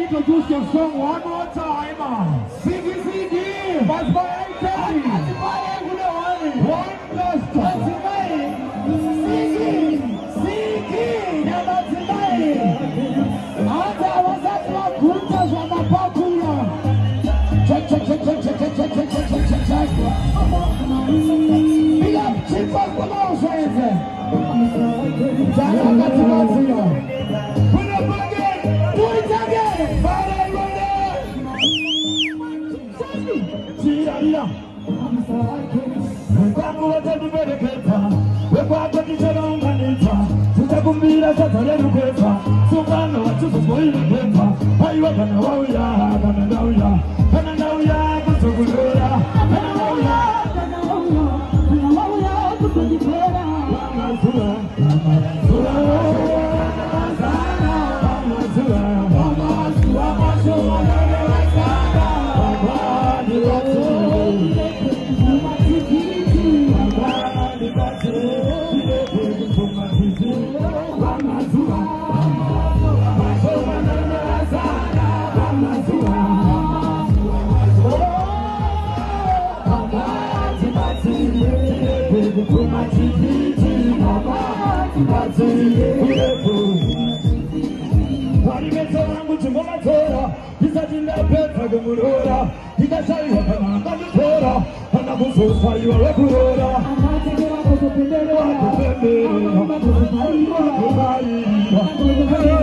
Introduce your song one more time. Sing it, sing it. But by Kenny. One last time. Sing it, sing it. Never tonight. Ata wasatu wa kunta wa mapakula. Check, check, check, check, check, check, check, check, check, check, check. Big up, chief of the mouse, right? Jana katimazio. Put up again. Do it again. Fire, I'm